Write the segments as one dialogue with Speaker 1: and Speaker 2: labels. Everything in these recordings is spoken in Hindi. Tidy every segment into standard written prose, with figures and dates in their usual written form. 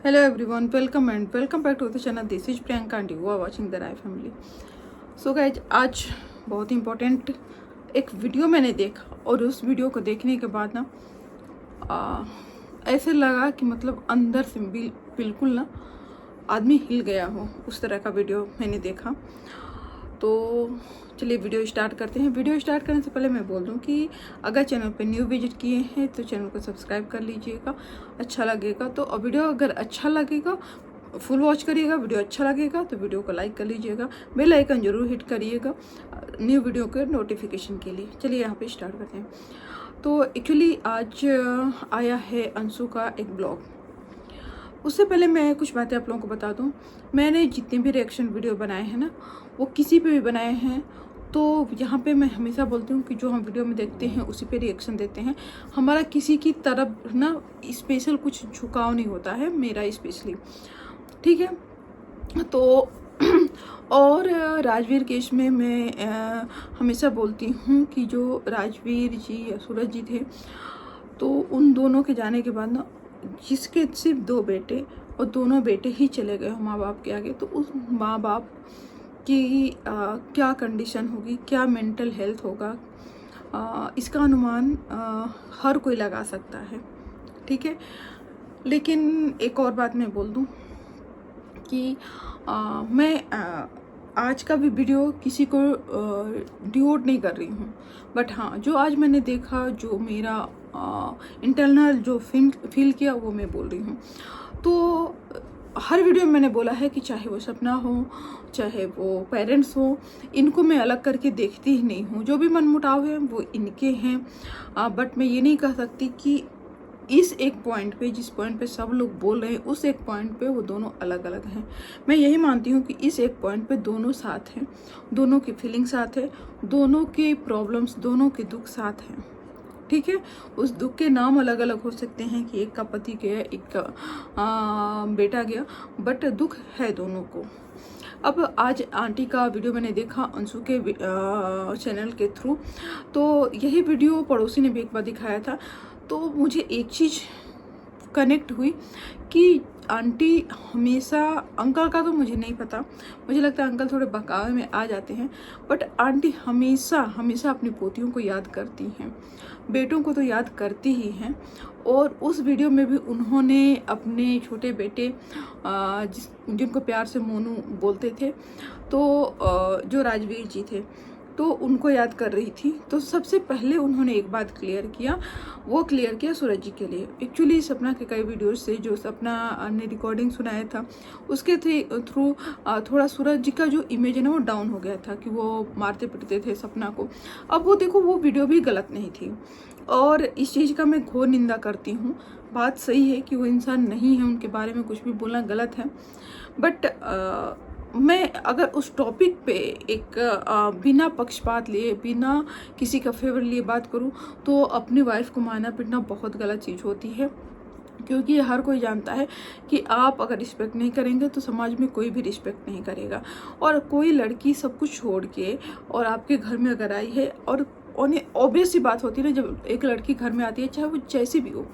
Speaker 1: Hello everyone, welcome and welcome back to the channel. This is Priyanka and you are watching the Rai Family. So guys, आज बहुत इम्पोर्टेंट एक वीडियो मैंने देखा और उस वीडियो को देखने के बाद ना ऐसे लगा कि मतलब अंदर से बिल्कुल ना आदमी हिल गया हो, उस तरह का वीडियो मैंने देखा। तो चलिए वीडियो स्टार्ट करते हैं। वीडियो स्टार्ट करने से पहले मैं बोल दूं कि अगर चैनल पे न्यू विजिट किए हैं तो चैनल को सब्सक्राइब कर लीजिएगा, अच्छा लगेगा तो। और वीडियो अगर अच्छा लगेगा फुल वॉच करिएगा, वीडियो अच्छा लगेगा तो वीडियो को लाइक कर लीजिएगा, बेल आइकन जरूर हिट करिएगा न्यू वीडियो के नोटिफिकेशन के लिए। चलिए यहाँ पे स्टार्ट करते हैं। तो एक्चुअली आज आया है अंशु का एक ब्लॉग। उससे पहले मैं कुछ बातें आप लोगों को बता दूं। मैंने जितने भी रिएक्शन वीडियो बनाए हैं ना, वो किसी पे भी बनाए हैं तो यहाँ पे मैं हमेशा बोलती हूँ कि जो हम वीडियो में देखते हैं उसी पे रिएक्शन देते हैं। हमारा किसी की तरफ ना स्पेशल कुछ झुकाव नहीं होता है, मेरा स्पेशली, ठीक है। तो और राजवीर केस में मैं हमेशा बोलती हूँ कि जो राजवीर जी या सूरज जी थे, तो उन दोनों के जाने के बाद ना जिसके सिर्फ 2 बेटे और दोनों बेटे ही चले गए माँ बाप के आगे, तो उस माँ बाप की क्या कंडीशन होगी, क्या मेंटल हेल्थ होगा, इसका अनुमान हर कोई लगा सकता है, ठीक है। लेकिन एक और बात मैं बोल दूं कि मैं आज का भी वीडियो किसी को डिवोट नहीं कर रही हूँ, बट हाँ जो आज मैंने देखा, जो मेरा इंटरनल जो फील किया वो मैं बोल रही हूँ। तो हर वीडियो में मैंने बोला है कि चाहे वो सपना हो, चाहे वो पेरेंट्स हो, इनको मैं अलग करके देखती ही नहीं हूँ। जो भी मनमुटाव है वो इनके हैं, बट मैं ये नहीं कह सकती कि इस एक पॉइंट पे, जिस पॉइंट पे सब लोग बोल रहे हैं, उस एक पॉइंट पे वो दोनों अलग अलग हैं। मैं यही मानती हूँ कि इस एक पॉइंट पे दोनों साथ हैं, दोनों की फीलिंग साथ है, दोनों के प्रॉब्लम्स, दोनों के दुख साथ हैं, ठीक है। उस दुख के नाम अलग अलग हो सकते हैं कि एक का पति गया, एक का बेटा गया, बट दुख है दोनों को। अब आज आंटी का वीडियो मैंने देखा अंशु के चैनल के थ्रू, तो यही वीडियो पड़ोसी ने भी एक बार दिखाया था। तो मुझे एक चीज़ कनेक्ट हुई कि आंटी हमेशा, अंकल का तो मुझे नहीं पता, मुझे लगता है अंकल थोड़े बहकावे में आ जाते हैं, बट आंटी हमेशा हमेशा अपनी पोतियों को याद करती हैं, बेटों को तो याद करती ही हैं। और उस वीडियो में भी उन्होंने अपने छोटे बेटे जिनको प्यार से मोनू बोलते थे, तो जो राजवीर जी थे, तो उनको याद कर रही थी। तो सबसे पहले उन्होंने एक बात क्लियर किया, वो क्लियर किया सूरज जी के लिए। एक्चुअली सपना के कई वीडियोस से जो सपना ने रिकॉर्डिंग सुनाया था उसके थ्रू थोड़ा सूरज जी का जो इमेज है ना वो डाउन हो गया था कि वो मारते पीटते थे सपना को। अब वो देखो, वो वीडियो भी गलत नहीं थी और इस चीज़ का मैं घोर निंदा करती हूँ। बात सही है कि वो इंसान नहीं है, उनके बारे में कुछ भी बोलना गलत है, बट मैं अगर उस टॉपिक पे एक बिना पक्षपात लिए, बिना किसी का फेवर लिए बात करूं, तो अपनी वाइफ को मारना पीटना बहुत गलत चीज़ होती है। क्योंकि हर कोई जानता है कि आप अगर रिस्पेक्ट नहीं करेंगे तो समाज में कोई भी रिस्पेक्ट नहीं करेगा। और कोई लड़की सब कुछ छोड़ के और आपके घर में अगर आई है, और ऑब्वियस सी बात होती है ना, जब एक लड़की घर में आती है, चाहे वो जैसी भी हो,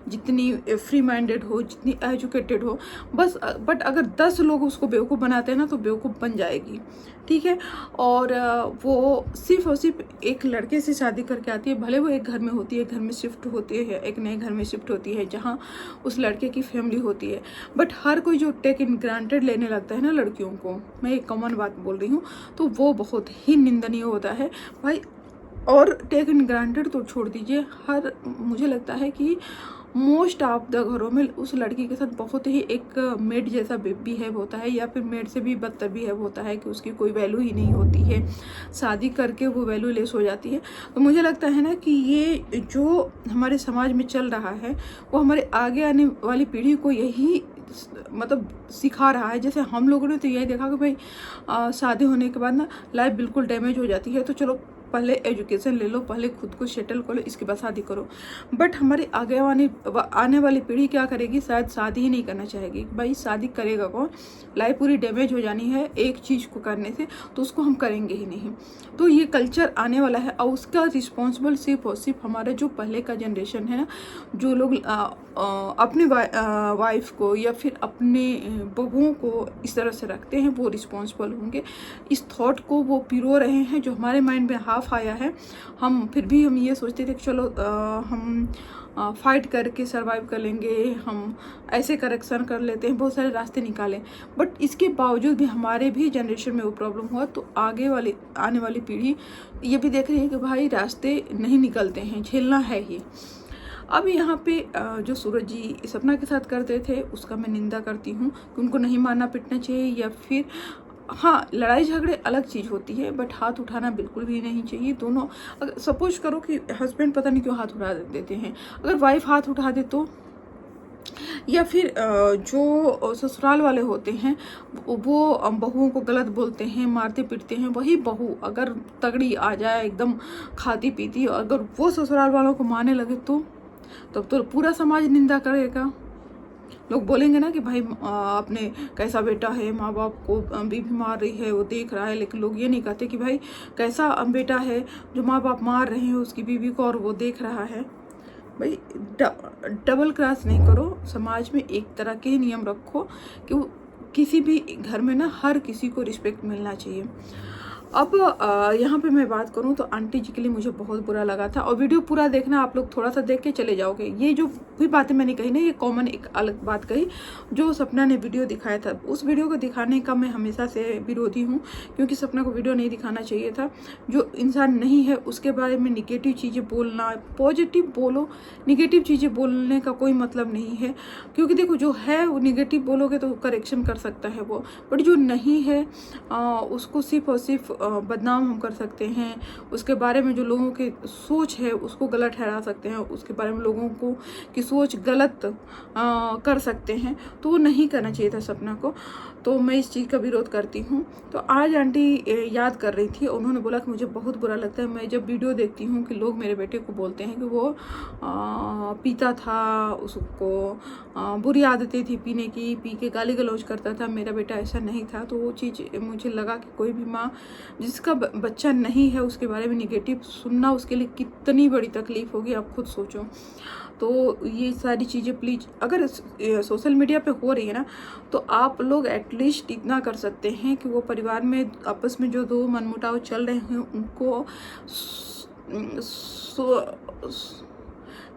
Speaker 1: जितनी फ्री माइंडेड हो, जितनी एजुकेटेड हो, बस बट अगर 10 लोग उसको बेवकूफ़ बनाते हैं ना तो बेवकूफ़ बन जाएगी, ठीक है। और वो सिर्फ और सिर्फ एक लड़के से शादी करके आती है, भले वो एक घर में होती है, घर में शिफ्ट होती है, एक नए घर में शिफ्ट होती है जहाँ उस लड़के की फैमिली होती है, बट हर कोई जो टेक इन ग्रांटेड लेने लगता है ना लड़कियों को, मैं एक कॉमन बात बोल रही हूँ, तो वो बहुत ही निंदनीय होता है भाई। और टेक इन ग्रांटेड तो छोड़ दीजिए, मुझे लगता है कि मोस्ट ऑफ द घरों में उस लड़की के साथ बहुत ही एक मेड जैसा बिहेव होता है, या फिर मेड से भी बदतर बिहेव होता है कि उसकी कोई वैल्यू ही नहीं होती है, शादी करके वो वैल्यू लेस हो जाती है। तो मुझे लगता है ना कि ये जो हमारे समाज में चल रहा है वो हमारे आगे आने वाली पीढ़ी को यही मतलब सिखा रहा है। जैसे हम लोगों ने तो यही देखा कि भाई शादी होने के बाद ना लाइफ बिल्कुल डैमेज हो जाती है, तो चलो पहले एजुकेशन ले लो, पहले खुद को सेटल करो, इसके बाद शादी करो। बट हमारे आने वाली पीढ़ी क्या करेगी, शायद शादी ही नहीं करना चाहेगी। भाई शादी करेगा कौन, लाइफ पूरी डैमेज हो जानी है एक चीज़ को करने से, तो उसको हम करेंगे ही नहीं। तो ये कल्चर आने वाला है और उसका रिस्पॉन्सिबल सिर्फ और सिर्फ हमारा जो पहले का जनरेशन है ना, जो लोग अपने वाइफ को या फिर अपने बहुओं को इस तरह से रखते हैं, वो रिस्पॉन्सिबल होंगे। इस थॉट को वो पिरो रहे हैं जो हमारे माइंड में हाफ आया है। हम फिर भी हम ये सोचते थे कि चलो हम फाइट करके सरवाइव कर लेंगे, हम ऐसे करेक्शन कर लेते हैं, बहुत सारे रास्ते निकालें। बट इसके बावजूद भी हमारे भी जनरेशन में वो प्रॉब्लम हुआ, तो आने वाली पीढ़ी ये भी देख रही है कि भाई रास्ते नहीं निकलते हैं, झेलना है ही। अब यहाँ पे जो सूरज जी सपना के साथ करते थे उसका मैं निंदा करती हूँ कि उनको नहीं मारना पीटना चाहिए, या फिर हाँ लड़ाई झगड़े अलग चीज़ होती है, बट हाथ उठाना बिल्कुल भी नहीं चाहिए। दोनों अगर सपोज करो कि हस्बैंड पता नहीं क्यों हाथ उठा देते हैं, अगर वाइफ हाथ उठा दे तो, या फिर जो ससुराल वाले होते हैं वो बहुओं को गलत बोलते हैं, मारते पीटते हैं, वही बहू अगर तगड़ी आ जाए एकदम खाती पीती, अगर वो ससुराल वालों को मारने लगे तो तब तो पूरा समाज निंदा करेगा। लोग बोलेंगे ना कि भाई अपने कैसा बेटा है, माँ बाप को बीवी मार रही है वो देख रहा है, लेकिन लोग ये नहीं कहते कि भाई कैसा बेटा है जो माँ बाप मार रहे हैं उसकी बीवी को और वो देख रहा है। भाई डबल क्रॉस नहीं करो, समाज में एक तरह के ही नियम रखो कि किसी भी घर में ना हर किसी को रिस्पेक्ट मिलना चाहिए। अब यहाँ पे मैं बात करूँ तो आंटी जी के लिए मुझे बहुत बुरा लगा था, और वीडियो पूरा देखना, आप लोग थोड़ा सा देख के चले जाओगे। ये जो भी बातें मैंने कही ना, ये कॉमन एक अलग बात कही जो सपना ने वीडियो दिखाया था, उस वीडियो को दिखाने का मैं हमेशा से विरोधी हूँ, क्योंकि सपना को वीडियो नहीं दिखाना चाहिए था। जो इंसान नहीं है उसके बारे में निगेटिव चीज़ें बोलना, पॉजिटिव बोलो, निगेटिव चीज़ें बोलने का कोई मतलब नहीं है। क्योंकि देखो जो है वो निगेटिव बोलोगे तो करेक्शन कर सकता है वो, बट जो नहीं है उसको सिर्फ और सिर्फ बदनाम हम कर सकते हैं, उसके बारे में जो लोगों की सोच है उसको गलत ठहरा सकते हैं, उसके बारे में लोगों को की सोच गलत कर सकते हैं, तो वो नहीं करना चाहिए था सपना को। तो मैं इस चीज़ का विरोध करती हूँ। तो आज आंटी याद कर रही थी, उन्होंने बोला कि मुझे बहुत बुरा लगता है, मैं जब वीडियो देखती हूँ कि लोग मेरे बेटे को बोलते हैं कि वो पीता था, उसको बुरी आदतें थी पीने की, पी के गाली गलौज करता था, मेरा बेटा ऐसा नहीं था। तो वो चीज़ मुझे लगा कि कोई भी माँ जिसका बच्चा नहीं है उसके बारे में निगेटिव सुनना उसके लिए कितनी बड़ी तकलीफ होगी, आप खुद सोचो। तो ये सारी चीज़ें प्लीज़, अगर सोशल मीडिया पे हो रही है ना, तो आप लोग एटलीस्ट इतना कर सकते हैं कि वो परिवार में आपस में जो दो मनमुटाव चल रहे हैं उनको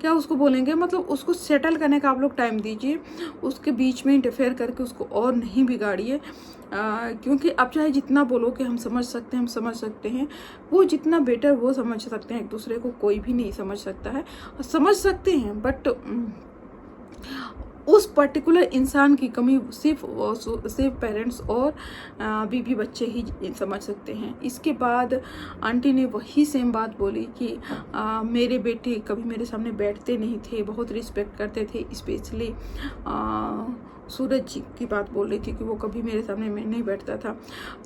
Speaker 1: क्या उसको बोलेंगे, मतलब उसको सेटल करने का आप लोग टाइम दीजिए, उसके बीच में इंटरफेयर करके उसको और नहीं बिगाड़िए। क्योंकि आप चाहे जितना बोलो कि हम समझ सकते हैं, वो जितना बेटर वो समझ सकते हैं, एक दूसरे को कोई भी नहीं समझ सकता है। समझ सकते हैं बट उस पर्टिकुलर इंसान की कमी सिर्फ पेरेंट्स और बीवी बच्चे ही समझ सकते हैं। इसके बाद आंटी ने वही सेम बात बोली कि मेरे बेटे कभी मेरे सामने बैठते नहीं थे, बहुत रिस्पेक्ट करते थे, स्पेशली सूरज जी की बात बोल रही थी कि वो कभी मेरे सामने में नहीं बैठता था।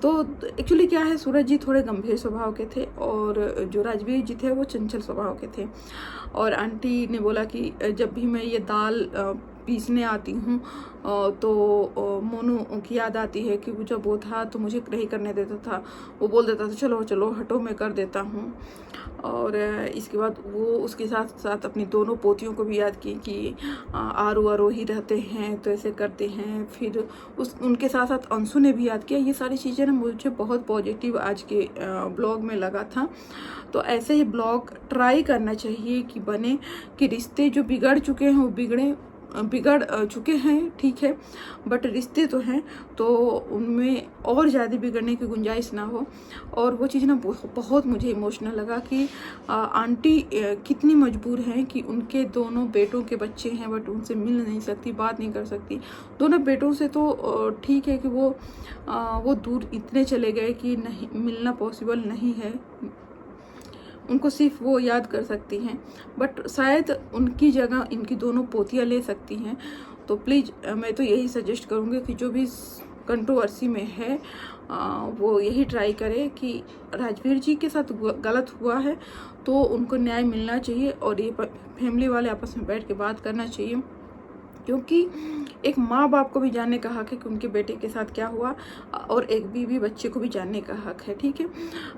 Speaker 1: तो एक्चुअली क्या है, सूरज जी थोड़े गंभीर स्वभाव के थे और जो राजवीर जी थे वो चंचल स्वभाव के थे। और आंटी ने बोला कि जब भी मैं ये दाल पीसने आती हूँ तो मोनू की याद आती है कि वो जब वो था तो मुझे नहीं करने देता था, वो बोल देता था चलो चलो हटो मैं कर देता हूँ। और इसके बाद वो उसके साथ साथ अपनी दोनों पोतियों को भी याद की कि आरो आरोही रहते हैं तो ऐसे करते हैं। फिर उनके साथ साथ अंशु ने भी याद किया। ये सारी चीज़ें ना मुझे बहुत पॉजिटिव आज के ब्लॉग में लगा था। तो ऐसे ही ब्लॉग ट्राई करना चाहिए कि बने, कि रिश्ते जो बिगड़ चुके हैं वो बिगड़ चुके हैं, ठीक है, बट रिश्ते तो हैं तो उनमें और ज़्यादा बिगड़ने की गुंजाइश ना हो। और वो चीज़ ना बहुत मुझे इमोशनल लगा कि आंटी कितनी मजबूर हैं कि उनके दोनों बेटों के बच्चे हैं बट उनसे मिल नहीं सकती, बात नहीं कर सकती। दोनों बेटों से तो ठीक है कि वो दूर इतने चले गए कि नहीं मिलना पॉसिबल नहीं है, उनको सिर्फ वो याद कर सकती हैं, बट शायद उनकी जगह इनकी दोनों पोतियाँ ले सकती हैं। तो प्लीज़ मैं तो यही सजेस्ट करूँगी कि जो भी कंट्रोवर्सी में है वो यही ट्राई करे कि राजवीर जी के साथ गलत हुआ है तो उनको न्याय मिलना चाहिए और ये फैमिली वाले आपस में बैठ के बात करना चाहिए, क्योंकि एक माँ बाप को भी जानने का हक है कि उनके बेटे के साथ क्या हुआ और एक बीवी बच्चे को भी जानने का हक है, ठीक है।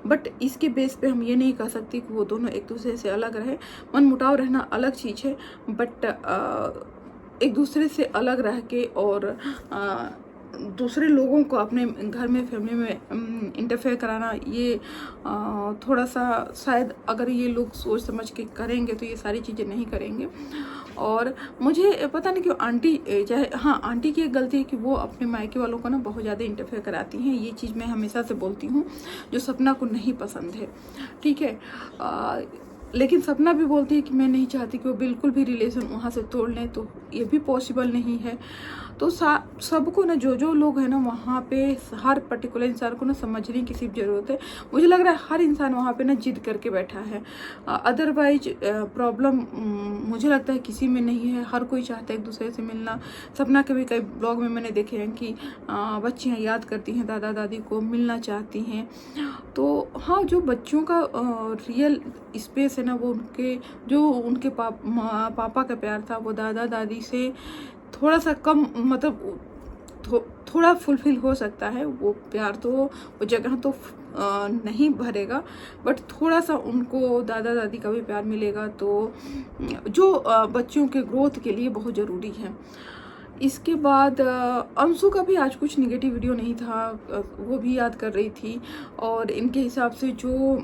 Speaker 1: बट इसके बेस पे हम ये नहीं कह सकते कि वो दोनों एक दूसरे से अलग रहे। मन मुटाव रहना अलग चीज़ है, बट एक दूसरे से अलग रह के और दूसरे लोगों को अपने घर में फैमिली में इंटरफेयर कराना, ये थोड़ा सा शायद अगर ये लोग सोच समझ के करेंगे तो ये सारी चीज़ें नहीं करेंगे। और मुझे पता नहीं क्यों आंटी, चाहे हाँ आंटी की एक गलती है कि वो अपने मायके वालों को ना बहुत ज़्यादा इंटरफेयर कराती हैं। ये चीज़ मैं हमेशा से बोलती हूँ, जो सपना को नहीं पसंद है, ठीक है। लेकिन सपना भी बोलती है कि मैं नहीं चाहती कि वो बिल्कुल भी रिलेशन वहाँ से तोड़ लें, तो ये भी पॉसिबल नहीं है। तो सबको ना जो लोग हैं ना वहाँ पे, हर पर्टिकुलर इंसान को ना समझने की सिर्फ ज़रूरत है। मुझे लग रहा है हर इंसान वहाँ पे ना जिद करके बैठा है, अदरवाइज प्रॉब्लम मुझे लगता है किसी में नहीं है। हर कोई चाहता है एक दूसरे से मिलना। सपना के भी कई ब्लॉग में मैंने देखे हैं कि बच्चियाँ याद करती हैं दादा दादी को, मिलना चाहती हैं। तो हाँ, जो बच्चों का रियल स्पेस है ना, वो उनके पापा का प्यार था वो दादा दादी से थोड़ा सा कम, मतलब थोड़ा फुलफिल हो सकता है वो प्यार, तो वो जगह तो नहीं भरेगा, बट थोड़ा सा उनको दादा दादी का भी प्यार मिलेगा, तो जो बच्चों के ग्रोथ के लिए बहुत ज़रूरी है। इसके बाद अंशु का भी आज कुछ निगेटिव वीडियो नहीं था, वो भी याद कर रही थी। और इनके हिसाब से जो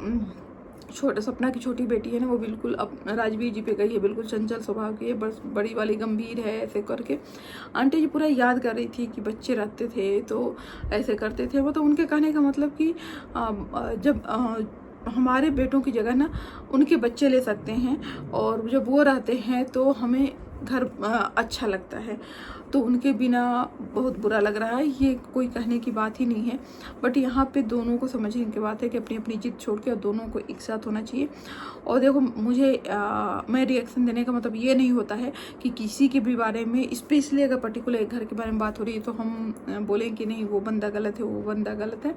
Speaker 1: सपना की छोटी बेटी है ना, वो बिल्कुल अब राजवीर जी पे गई है, बिल्कुल चंचल स्वभाव की है, बस बड़ी वाली गंभीर है, ऐसे करके आंटी जी पूरा याद कर रही थी कि बच्चे रहते थे तो ऐसे करते थे। वो तो उनके कहने का मतलब कि जब हमारे बेटों की जगह ना उनके बच्चे ले सकते हैं, और जब वो रहते हैं तो हमें घर अच्छा लगता है, तो उनके बिना बहुत बुरा लग रहा है। ये कोई कहने की बात ही नहीं है, बट यहाँ पे दोनों को समझने की बात है कि अपनी अपनी जिद छोड़ के और दोनों को एक साथ होना चाहिए। और देखो मुझे मैं रिएक्शन देने का मतलब ये नहीं होता है कि किसी के भी बारे में, स्पेशली अगर पर्टिकुलर एक घर के बारे में बात हो रही है तो हम बोलें कि नहीं वो बंदा गलत है, वो बंदा गलत है।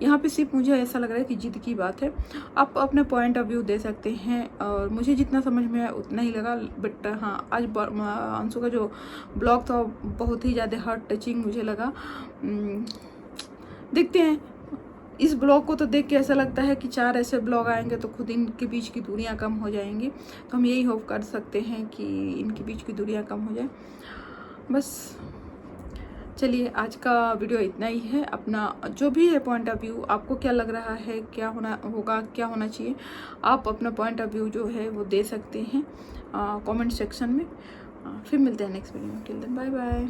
Speaker 1: यहाँ पे सिर्फ मुझे ऐसा लग रहा है कि जिद की बात है। आप अपने पॉइंट ऑफ व्यू दे सकते हैं, और मुझे जितना समझ में आया उतना ही लगा। बट हाँ, आज अंशु का जो ब्लॉग था बहुत ही ज़्यादा हार्ट टचिंग मुझे लगा। देखते हैं, इस ब्लॉग को तो देख के ऐसा लगता है कि 4 ऐसे ब्लॉग आएंगे तो खुद इनके बीच की दूरियां कम हो जाएंगी। तो हम यही होप कर सकते हैं कि इनके बीच की दूरियां कम हो जाए। बस चलिए, आज का वीडियो इतना ही है। अपना जो भी है पॉइंट ऑफ व्यू, आपको क्या लग रहा है, क्या होना होगा, क्या होना चाहिए, आप अपना पॉइंट ऑफ व्यू जो है वो दे सकते हैं कमेंट सेक्शन में। फिर मिलते हैं नेक्स्ट वीडियो में। Till then bye bye.